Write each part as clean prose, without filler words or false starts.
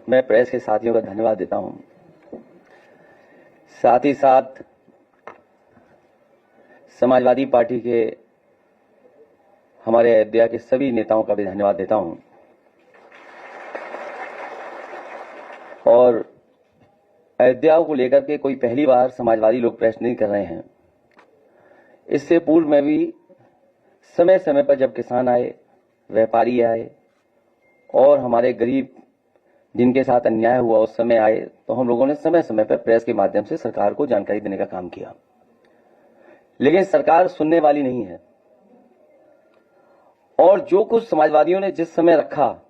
मैं प्रेस के साथियों का धन्यवाद देता हूं, साथ ही साथ समाजवादी पार्टी के हमारे अयोध्या के सभी नेताओं का भी धन्यवाद देता हूं। और अयोध्या को लेकर के कोई पहली बार समाजवादी लोग प्रेस नहीं कर रहे हैं। इससे पूर्व में भी समय समय पर जब किसान आए, व्यापारी आए और हमारे गरीब जिनके साथ अन्याय हुआ उस समय आए, तो हम लोगों ने समय समय पर प्रेस के माध्यम से सरकार को जानकारी देने का काम किया। लेकिन सरकार सुनने वाली नहीं है और जो कुछ समाजवादियों ने जिस समय रखा,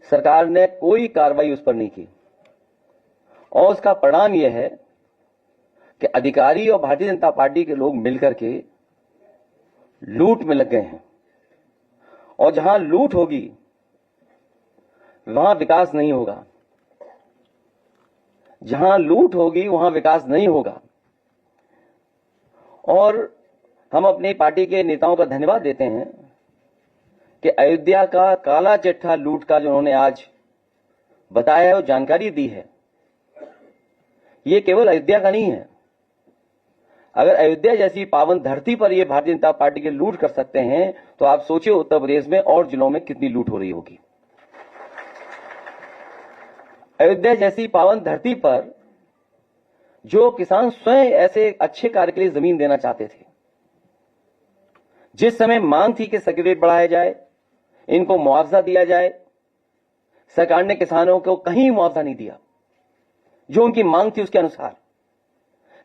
सरकार ने कोई कार्रवाई उस पर नहीं की। और उसका परिणाम यह है कि अधिकारी और भारतीय जनता पार्टी के लोग मिलकर के लूट में लग गए हैं। और जहां लूट होगी वहां विकास नहीं होगा, जहां लूट होगी वहां विकास नहीं होगा। और हम अपनी पार्टी के नेताओं का धन्यवाद देते हैं कि अयोध्या का काला चिट्ठा लूट का जो उन्होंने आज बताया है और जानकारी दी है, ये केवल अयोध्या का नहीं है। अगर अयोध्या जैसी पावन धरती पर ये भारतीय जनता पार्टी के लूट कर सकते हैं, तो आप सोचिए उत्तर प्रदेश में और जिलों में कितनी लूट हो रही होगी। अयोध्या जैसी पावन धरती पर जो किसान स्वयं ऐसे अच्छे कार्य के लिए जमीन देना चाहते थे, जिस समय मांग थी कि सर्किट रेट बढ़ाया जाए, इनको मुआवजा दिया जाए, सरकार ने किसानों को कहीं मुआवजा नहीं दिया जो उनकी मांग थी उसके अनुसार।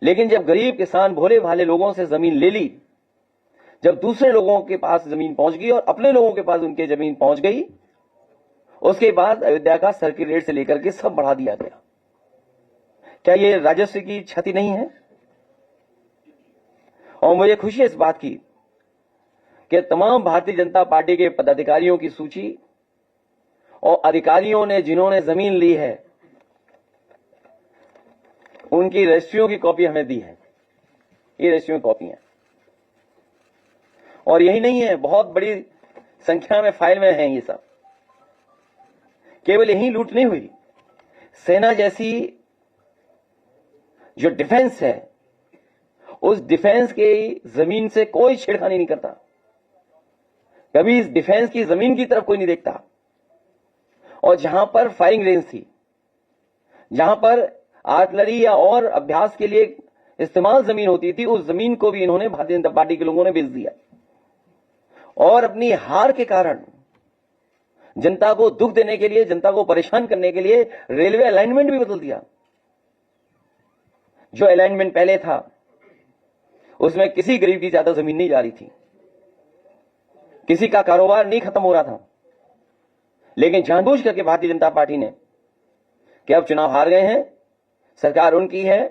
लेकिन जब गरीब किसान भोले भाले लोगों से जमीन ले ली, जब दूसरे लोगों के पास जमीन पहुंच गई और अपने लोगों के पास उनकी जमीन पहुंच गई, उसके बाद अयोध्या का सर्किट रेट से लेकर के सब बढ़ा दिया गया। क्या ये राजस्व की क्षति नहीं है? और मुझे खुशी है इस बात की कि तमाम भारतीय जनता पार्टी के पदाधिकारियों की सूची और अधिकारियों ने जिन्होंने जमीन ली है उनकी रजिस्ट्रियों की कॉपी हमें दी है। ये रजिस्ट्रियों की कॉपी है। और यही नहीं है, बहुत बड़ी संख्या में फाइल में है ये सब। केवल यही लूट नहीं हुई, सेना जैसी जो डिफेंस है, उस डिफेंस की जमीन से कोई छेड़खानी नहीं करता। कभी इस डिफेंस की जमीन की तरफ कोई नहीं देखता। और जहां पर फायरिंग रेंज थी, जहां पर आर्टिलरी या और अभ्यास के लिए इस्तेमाल जमीन होती थी, उस जमीन को भी इन्होंने भारतीय जनता पार्टी के लोगों ने बेच दिया। और अपनी हार के कारण जनता को दुख देने के लिए, जनता को परेशान करने के लिए रेलवे अलाइनमेंट भी बदल दिया। जो अलाइनमेंट पहले था उसमें किसी गरीब की ज्यादा जमीन नहीं जा रही थी, किसी का कारोबार नहीं खत्म हो रहा था। लेकिन जानबूझ करके भारतीय जनता पार्टी ने कि अब चुनाव हार गए हैं, सरकार उनकी है,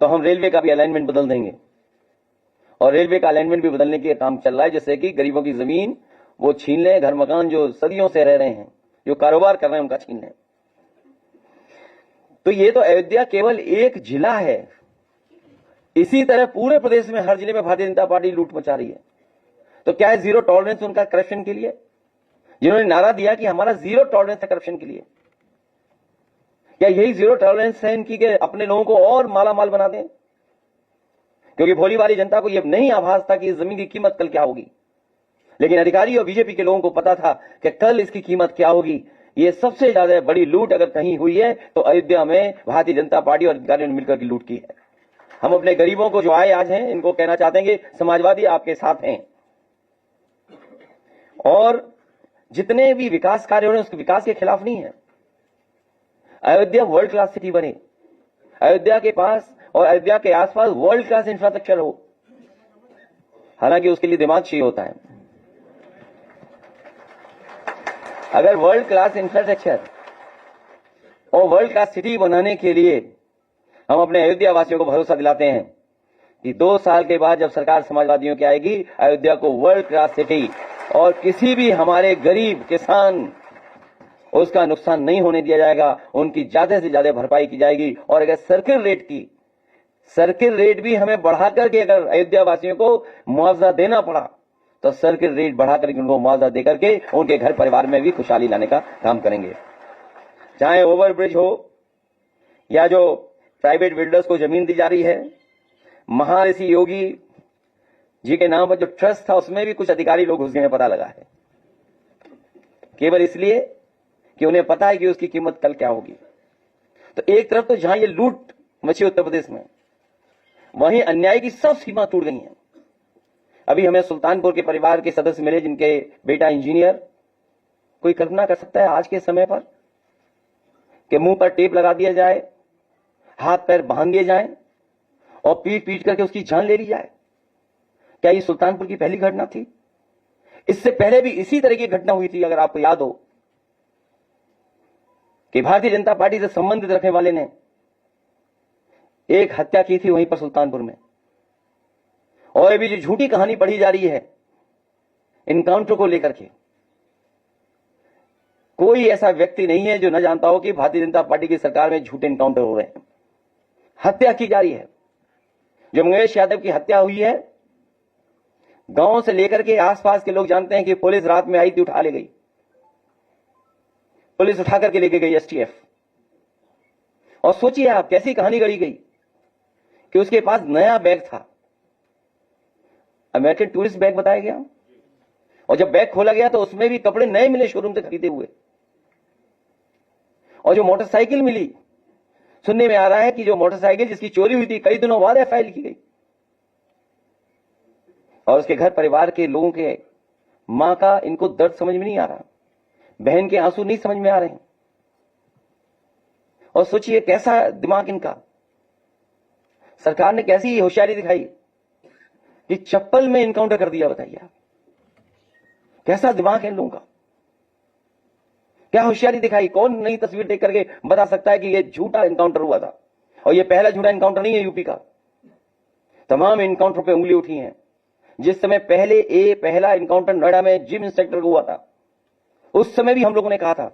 तो हम रेलवे का भी अलाइनमेंट बदल देंगे। और रेलवे का अलाइनमेंट भी बदलने के काम चल रहा है, जैसे कि गरीबों की जमीन वो छीन ले, घर मकान जो सदियों से रह रहे हैं, जो कारोबार कर रहे हैं, उनका छीन ले। तो ये तो अयोध्या केवल एक जिला है। इसी तरह पूरे प्रदेश में हर जिले में भारतीय जनता पार्टी लूट मचा रही है। तो क्या है जीरो टॉलरेंस उनका करप्शन के लिए? जिन्होंने नारा दिया कि हमारा जीरो टॉलरेंस है करप्शन के लिए, क्या यही जीरो टॉलरेंस है इनकी कि अपने लोगों को और माला माल बना दें? क्योंकि भोली वाली जनता को यह नहीं आभास था कि इस जमीन की कीमत कल क्या होगी। लेकिन अधिकारी और बीजेपी के लोगों को पता था कि कल इसकी कीमत क्या होगी। ये सबसे ज्यादा बड़ी लूट अगर कहीं हुई है तो अयोध्या में भारतीय जनता पार्टी और अधिकारियों ने मिलकर की लूट की है। हम अपने गरीबों को जो आए आज हैं, इनको कहना चाहते हैं कि समाजवादी आपके साथ हैं। और जितने भी विकास कार्य हो रहे हैं उसके विकास के खिलाफ नहीं है। अयोध्या वर्ल्ड क्लास सिटी बने, अयोध्या के पास और अयोध्या के आसपास वर्ल्ड क्लास इंफ्रास्ट्रक्चर हो। हालांकि उसके लिए दिमाग चाहिए होता है। अगर वर्ल्ड क्लास इंफ्रास्ट्रक्चर और वर्ल्ड क्लास सिटी बनाने के लिए हम अपने अयोध्या वासियों को भरोसा दिलाते हैं कि 2 साल के बाद जब सरकार समाजवादियों की आएगी, अयोध्या को वर्ल्ड क्लास सिटी और किसी भी हमारे गरीब किसान उसका नुकसान नहीं होने दिया जाएगा, उनकी ज्यादा से ज्यादा भरपाई की जाएगी। और अगर सर्किल रेट भी हमें बढ़ा करके अगर अयोध्या वासियों को मुआवजा देना पड़ा तो सर्किट रेट बढ़ाकर उनको मुआवजा देकर के उनके घर परिवार में भी खुशहाली लाने का काम करेंगे। चाहे ओवरब्रिज हो या जो प्राइवेट बिल्डर्स को जमीन दी जा रही है, महर्षि योगी जी के नाम पर जो ट्रस्ट था उसमें भी कुछ अधिकारी लोग घुस गए हैं, पता लगा है, केवल इसलिए कि उन्हें पता है कि उसकी कीमत कल क्या होगी। तो एक तरफ तो जहां ये लूट मची उत्तर प्रदेश में, वहीं अन्याय की सब सीमा टूट गई है। अभी हमें सुल्तानपुर के परिवार के सदस्य मिले जिनके बेटा इंजीनियर। कोई कल्पना कर सकता है आज के समय पर कि मुंह पर टेप लगा दिया जाए, हाथ पैर बांध दिए जाए और पीट पीट करके उसकी जान ले ली जाए? क्या ये सुल्तानपुर की पहली घटना थी? इससे पहले भी इसी तरह की घटना हुई थी। अगर आपको याद हो कि भारतीय जनता पार्टी से संबंधित रखने वाले ने एक हत्या की थी वहीं पर सुल्तानपुर में। और अभी जो झूठी कहानी पढ़ी जा रही है इनकाउंटर को लेकर के, कोई ऐसा व्यक्ति नहीं है जो न जानता हो कि भारतीय जनता पार्टी की सरकार में झूठे इनकाउंटर हो रहे हैं, हत्या की जा रही है। जो मंगेश यादव की हत्या हुई है, गांव से लेकर के आसपास के लोग जानते हैं कि पुलिस रात में आई थी, उठा ले गई, पुलिस उठा करके लेके गई एसटीएफ। और सोचिए आप कैसी कहानी गढ़ी गई कि उसके पास नया बैग था, अमेरिकन टूरिस्ट बैग बताया गया, और जब बैग खोला गया तो उसमें भी कपड़े नए मिले शोरूम से खरीदे हुए। और जो मोटरसाइकिल मिली, सुनने में आ रहा है कि जो मोटरसाइकिल जिसकी चोरी हुई थी कई दिनों बाद एफआईआर लिखी गई। और उसके घर परिवार के लोगों के मां का इनको दर्द समझ में नहीं आ रहा, बहन के आंसू नहीं समझ में आ रहे हैं। और सोचिए कैसा दिमाग इनका, सरकार ने कैसी होशियारी दिखाई कि चप्पल में इनकाउंटर कर दिया। बताइए आप, कैसा दिमाग है इन लोगों का, क्या होशियारी दिखाई। कौन नई तस्वीर देख करके बता सकता है कि यह झूठा इनकाउंटर हुआ था? और यह पहला झूठा इनकाउंटर नहीं है यूपी का, तमाम इनकाउंटर पे उंगली उठी है। जिस समय पहला इनकाउंटर नोएडा में जिम इंस्पेक्टर को हुआ था, उस समय भी हम लोगों ने कहा था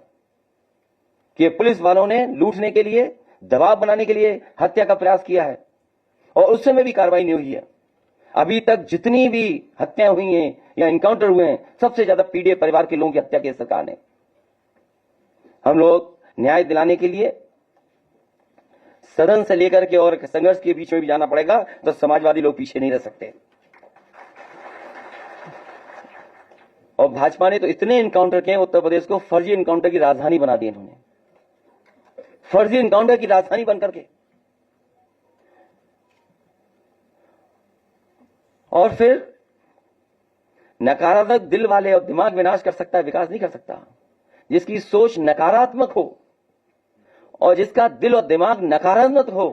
कि पुलिस वालों ने लूटने के लिए, दबाव बनाने के लिए हत्या का प्रयास किया है, और उस समय भी कार्रवाई नहीं हुई है। अभी तक जितनी भी हत्या हुई हैं या इनकाउंटर हुए हैं, सबसे ज्यादा पीड़ित परिवार के लोगों की हत्या की सरकार ने। हम लोग न्याय दिलाने के लिए सदन से लेकर के और संघर्ष के बीच में भी जाना पड़ेगा, तो समाजवादी लोग पीछे नहीं रह सकते। और भाजपा ने तो इतने इनकाउंटर किए, उत्तर प्रदेश को फर्जी इनकाउंटर की राजधानी बना दी इन्होंने, फर्जी इनकाउंटर की राजधानी बनकर के। और फिर नकारात्मक दिल वाले, और दिमाग विनाश कर सकता है, विकास नहीं कर सकता। जिसकी सोच नकारात्मक हो और जिसका दिल और दिमाग नकारात्मक हो,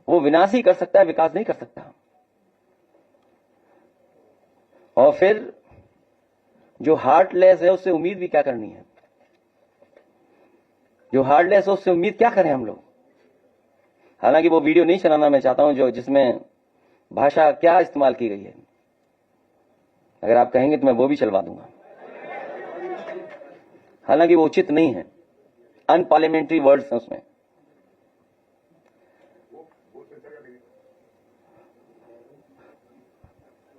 वो विनाश ही कर सकता है, विकास नहीं कर सकता। और फिर जो हार्टलेस है उससे उम्मीद भी क्या करनी है? जो हार्टलेस है उससे उम्मीद क्या करें हम लोग? हालांकि वो वीडियो नहीं चलाना मैं चाहता हूं जो जिसमें भाषा क्या इस्तेमाल की गई है। अगर आप कहेंगे तो मैं वो भी चलवा दूंगा, हालांकि वो उचित नहीं है, अनपार्लियामेंट्री वर्ड्स हैं उसमें।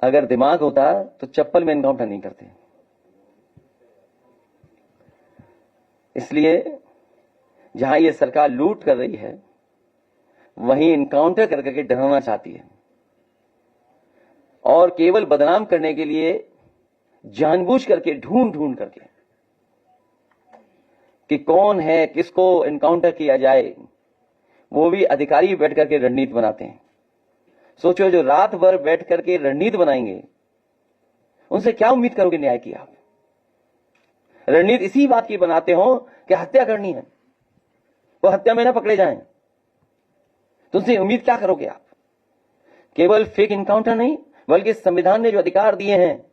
अगर दिमाग होता तो चप्पल में इनकाउंटर नहीं करते। इसलिए जहां ये सरकार लूट कर रही है, वहीं इनकाउंटर कर करके डराना चाहती है, और केवल बदनाम करने के लिए जानबूझ करके ढूंढ करके कि कौन है, किसको इनकाउंटर किया जाए, वो भी अधिकारी बैठ करके रणनीति बनाते हैं। सोचो, जो रात भर बैठ करके रणनीति बनाएंगे, उनसे क्या उम्मीद करोगे न्याय की आप? रणनीति इसी बात की बनाते हो कि हत्या करनी है, वो हत्या में ना पकड़े जाएं, तो उनसे उम्मीद क्या करोगे आप? केवल फेक इनकाउंटर नहीं, बल्कि संविधान ने जो अधिकार दिए हैं,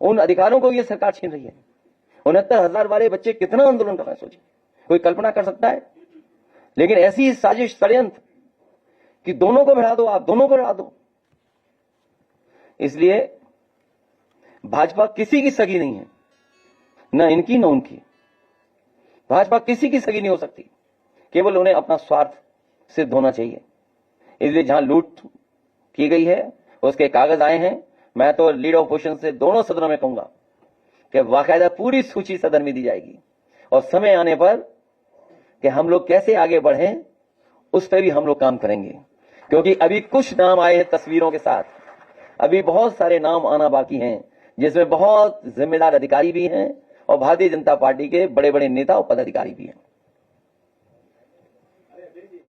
उन अधिकारों को ये सरकार छीन रही है। 69,000 वाले बच्चे कितना आंदोलन कर रहे हैं, सोचिए, कोई कल्पना कर सकता है? लेकिन ऐसी साजिश, षड्यंत्र कि दोनों को बढ़ा दो, आप दोनों को बढ़ा दो। इसलिए भाजपा किसी की सगी नहीं है, न इनकी न उनकी। भाजपा किसी की सगी नहीं हो सकती, केवल उन्हें अपना स्वार्थ सिद्ध होना चाहिए। इसलिए जहां लूट की गई है, उसके कागज आए हैं, मैं तो लीडर ऑपोजिशन से दोनों सदनों में कहूंगा कि बाकायदा पूरी सूची सदन में दी जाएगी और समय आने पर कि हम लोग कैसे आगे बढ़ें उस पर भी हम लोग काम करेंगे, क्योंकि अभी कुछ नाम आए हैं तस्वीरों के साथ, अभी बहुत सारे नाम आना बाकी हैं जिसमें बहुत जिम्मेदार अधिकारी भी हैं और भारतीय जनता पार्टी के बड़े बड़े नेता और पदाधिकारी भी हैं।